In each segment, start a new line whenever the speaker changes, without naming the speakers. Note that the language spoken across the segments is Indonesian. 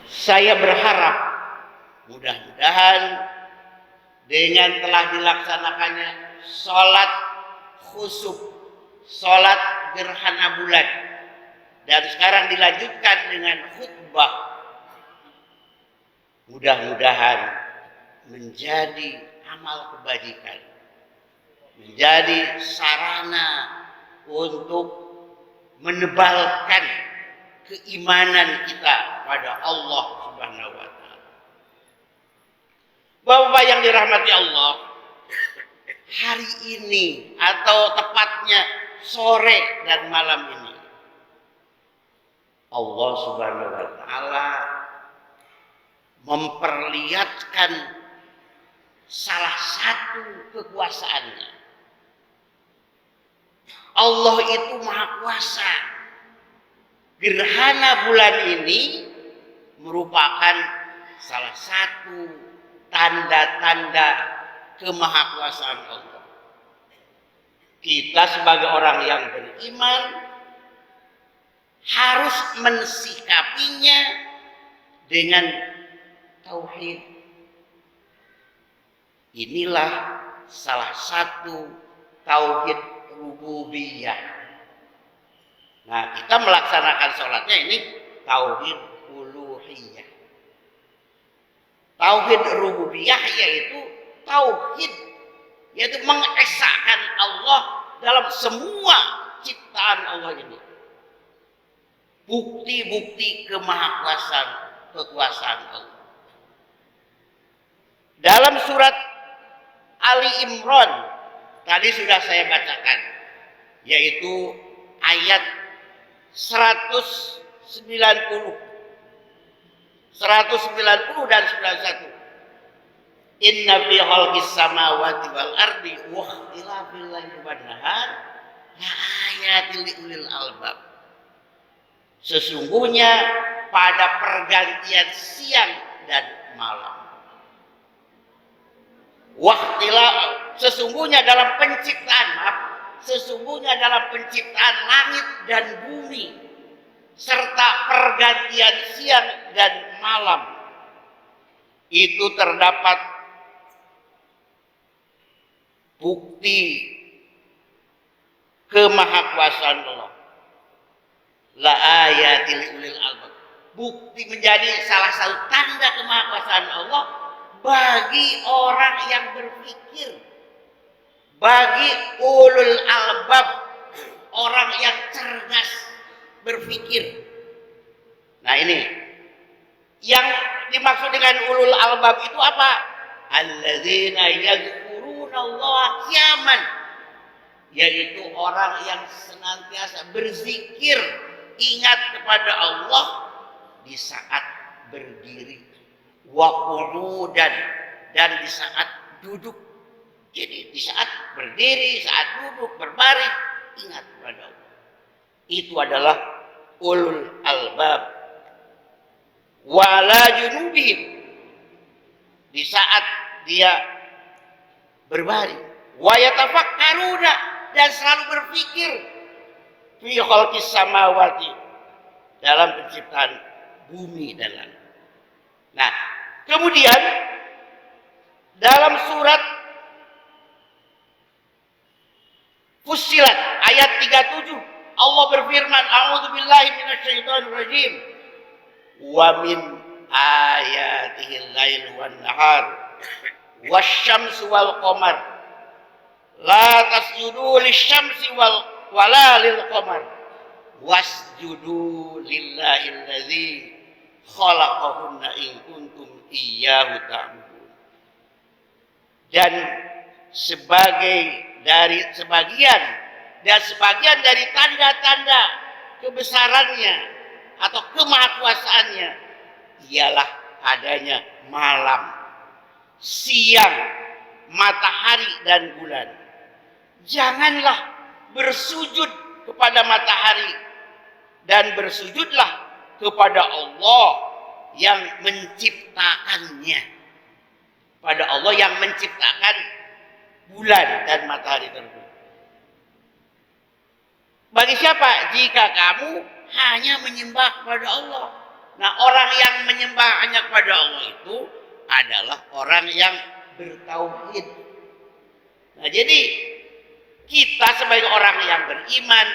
Saya berharap mudah-mudahan dengan telah dilaksanakannya sholat khusuf, sholat gerhana bulan, dan sekarang dilanjutkan dengan khutbah, mudah-mudahan menjadi amal kebajikan, menjadi sarana untuk menebalkan keimanan kita pada Allah Subhanahu wa Ta'ala. Bapak yang dirahmati Allah, hari ini atau tepatnya sore dan malam ini, Allah Subhanahu wa Ta'ala memperlihatkan salah satu kekuasaannya. Allah itu Maha Kuasa. Gerhana bulan ini merupakan salah satu tanda-tanda kemahakuasaan Allah. Kita sebagai orang yang beriman harus mensikapinya dengan tauhid. Inilah salah satu tauhid rububiyah. Nah, kita melaksanakan sholatnya ini tauhid uluhiyah. Tauhid rububiyah yaitu tauhid, yaitu mengesahkan Allah dalam semua ciptaan Allah ini. Bukti-bukti kekuasaan Allah. Dalam surat Ali Imran tadi sudah saya bacakan, yaitu ayat 190 dan 91. Inna fi khalqis samawati wal ardi wa ikhtilafil laili wan nahar la ayatil liulil albab. Sesungguhnya pada pergantian siang dan malam, sesungguhnya dalam penciptaan langit dan bumi serta pergantian siang dan malam itu terdapat bukti kemahakuasaan Allah. La ayatil ulil albab. Bukti menjadi salah satu tanda kemahakuasaan Allah bagi orang yang berpikir, bagi ulul albab, orang yang cerdas berpikir. Nah, ini yang dimaksud dengan ulul albab itu apa? Alladzina yadhkuruna Allah qiyaman, yaitu orang yang senantiasa berzikir, ingat kepada Allah di saat berdiri, wa qu'udan, dan di saat duduk. Jadi di saat berdiri, saat duduk, berbaring, ingat kepada Allah. Itu adalah ulul albab. Wala junubihim, di saat dia berbaring. Wa yatafakkaruna, dan selalu berpikir fi khalqis samawati, dalam penciptaan bumi dan langit. Nah, kemudian dalam surat Fussilat ayat 37 Allah berfirman, a'udzubillahi minasyaitonir rajim, wa min ayatihil lail wan nahar wasyamsu wal qamar la tasjudu lisyamsi wala lil qamar wasjudu lillahi allazi khalaqahunna in kuntum iyyahu ta'budun. Dan sebagian dari tanda-tanda kebesarannya atau kemahakuasaannya ialah adanya malam, siang, matahari dan bulan. Janganlah bersujud kepada matahari, dan bersujudlah kepada Allah yang menciptakannya, pada Allah yang menciptakan bulan dan matahari tersebut. Bagi siapa? Jika kamu hanya menyembah kepada Allah. Nah, orang yang menyembah hanya kepada Allah itu adalah orang yang bertauhid. Nah, jadi kita sebagai orang yang beriman,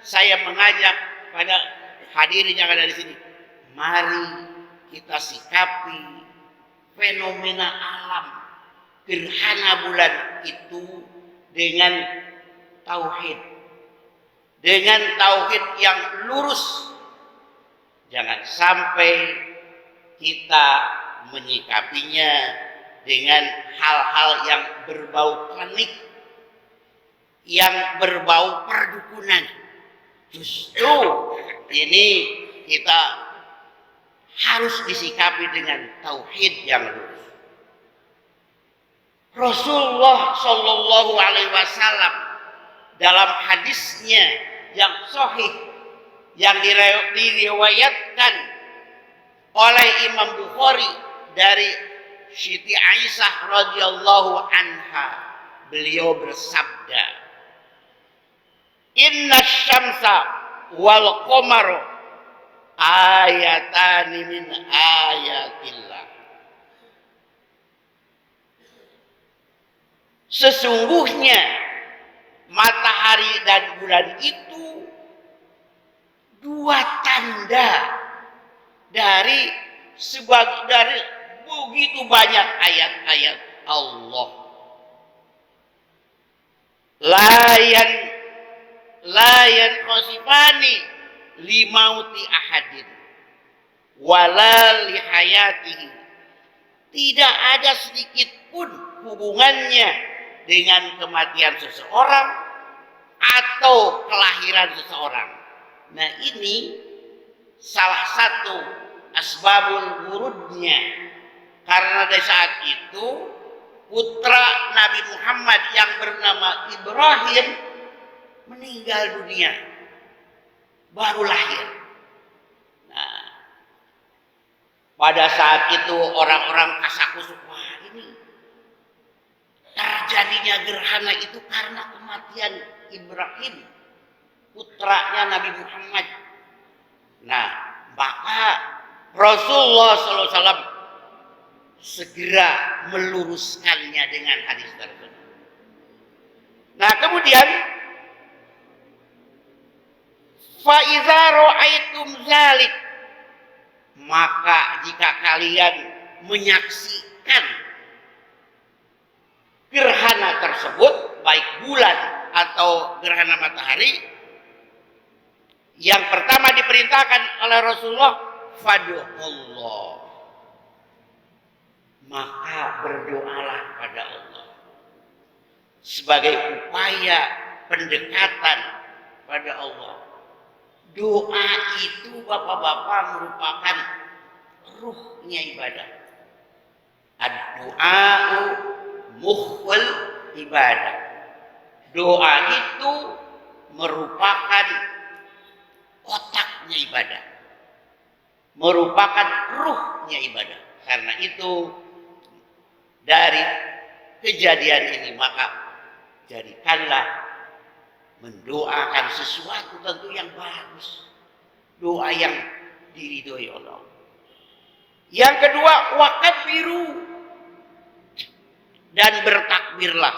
saya mengajak pada hadirin yang ada di sini, mari kita sikapi fenomena alam gerhana bulan itu dengan tauhid. Dengan tauhid yang lurus. Jangan sampai kita menyikapinya dengan hal-hal yang berbau klinik, yang berbau perdukunan. Justru ini kita harus disikapi dengan tauhid yang lurus. Rasulullah Shallallahu Alaihi Wasallam dalam hadisnya yang sahih yang diriwayatkan oleh Imam Bukhari dari Siti Aisyah radhiyallahu anha, beliau bersabda, "Inna syamsa wal qamara ayatani min ayatillah." Sesungguhnya matahari dan bulan itu dua tanda dari begitu banyak ayat-ayat Allah. Layan khosifani limauti ahadin wala lihayatihi. Tidak ada sedikit pun hubungannya dengan kematian seseorang atau kelahiran seseorang. Nah, ini salah satu asbabul wurudnya. Karena dari saat itu putra Nabi Muhammad yang bernama Ibrahim meninggal dunia, baru lahir. Nah, pada saat itu orang-orang kasakusuk, wah ini terjadinya gerhana itu karena kematian Ibrahim, putranya Nabi Muhammad. Nah, maka Rasulullah SAW segera meluruskannya dengan hadis tersebut. Nah, kemudian fa iza ra'aitum zalik, maka jika kalian menyaksikan gerhana tersebut, baik bulan atau gerhana matahari, yang pertama diperintahkan oleh Rasulullah, fad'ullah, maka berdoalah pada Allah sebagai upaya pendekatan pada Allah. Doa itu bapak-bapak merupakan ruhnya ibadah. Ad-du'a'u mukhul ibadah. Doa itu merupakan otaknya ibadah, merupakan ruhnya ibadah. Karena itu dari kejadian ini maka jadikanlah mendoakan sesuatu tentu yang bagus, doa yang diridhoi Allah. Yang kedua, wakabiru, dan bertakbirlah.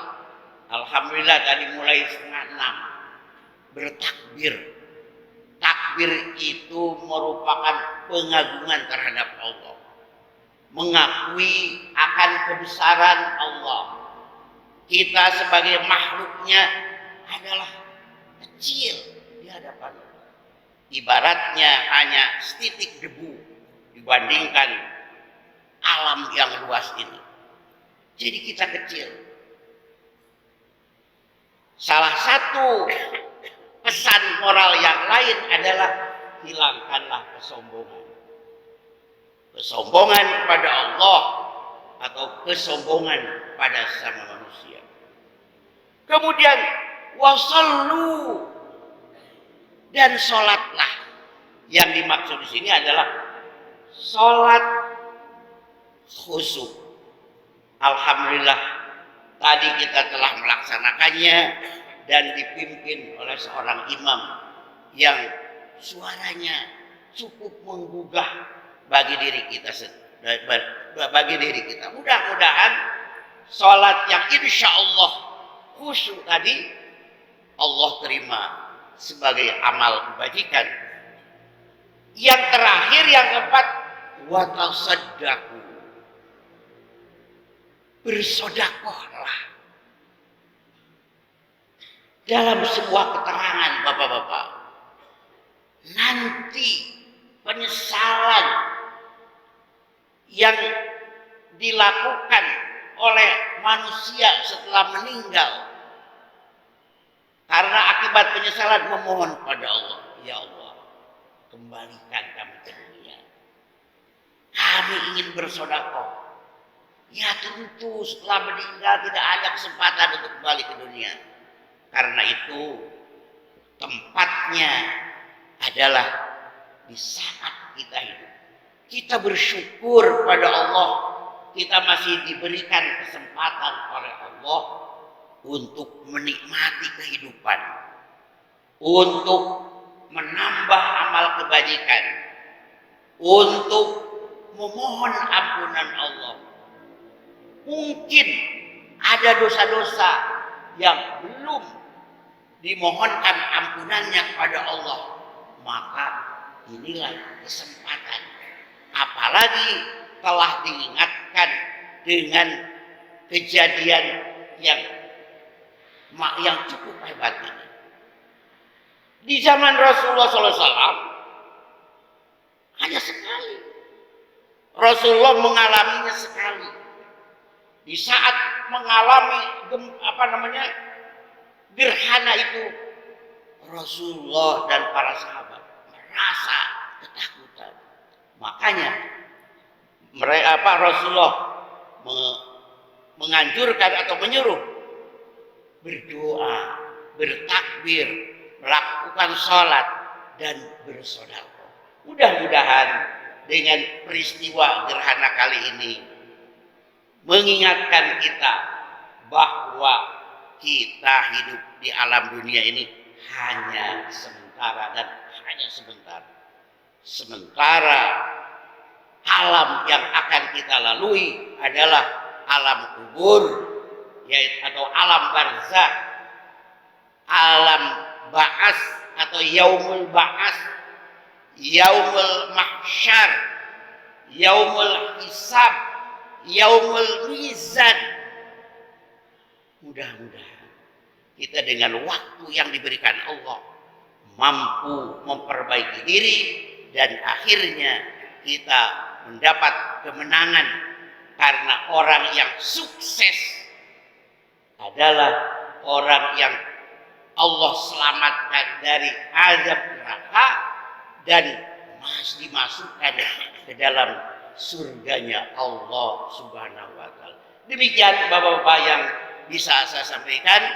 Alhamdulillah tadi mulai 5:30 bertakbir. Takbir itu merupakan pengagungan terhadap Allah, mengakui akan kebesaran Allah. Kita sebagai makhluknya adalah kecil di hadapan Allah. Ibaratnya hanya setitik debu dibandingkan alam yang luas ini. Jadi kita kecil. Salah satu pesan moral yang lain adalah hilangkanlah kesombongan. Kesombongan kepada Allah atau kesombongan pada sesama manusia. Kemudian wasallu, dan sholatlah. Yang dimaksud di sini adalah sholat khusyuk. Alhamdulillah tadi kita telah melaksanakannya dan dipimpin oleh seorang imam yang suaranya cukup menggugah bagi diri kita, bagi diri kita. Mudah-mudahan sholat yang insya Allah khusyuk tadi Allah terima sebagai amal kebajikan. Yang terakhir, yang keempat, wa tasaddaqu, bersedekahlah. Dalam sebuah keterangan Bapak-bapak, nanti penyesalan yang dilakukan oleh manusia setelah meninggal karena akibat penyesalan memohon kepada Allah, ya Allah, kembalikan kami ke dunia. Kami ingin bersedekah. Ya tentu setelah meninggal tidak ada kesempatan untuk kembali ke dunia. Karena itu tempatnya adalah di saat kita hidup. Kita bersyukur pada Allah, kita masih diberikan kesempatan oleh Allah untuk menikmati kehidupan, untuk menambah amal kebajikan, untuk memohon ampunan Allah. Mungkin ada dosa-dosa yang belum dimohonkan ampunannya kepada Allah, maka inilah kesempatan. Apalagi telah diingatkan dengan kejadian yang cukup hebat ini. Di zaman Rasulullah SAW hanya sekali Rasulullah mengalaminya sekali. Di saat mengalami gerhana itu, Rasulullah dan para sahabat merasa ketakutan. Makanya Rasulullah menganjurkan atau menyuruh berdoa, bertakbir, melakukan sholat dan bersedekah. Mudah-mudahan dengan peristiwa gerhana kali ini mengingatkan kita bahwa kita hidup di alam dunia ini hanya sementara dan hanya sebentar. Sementara alam yang akan kita lalui adalah alam kubur, yaitu atau alam barzakh, alam ba'as atau yaumul ba'as, yaumul mahsyar, yaumul hisab, yaumul mizan. Mudah-mudahan kita dengan waktu yang diberikan Allah mampu memperbaiki diri dan akhirnya kita mendapat kemenangan, karena orang yang sukses adalah orang yang Allah selamatkan dari azab neraka dan dimasukkan ke dalam surganya Allah Subhanahu wa taala. Demikian Bapak-bapak yang bisa saya sampaikan.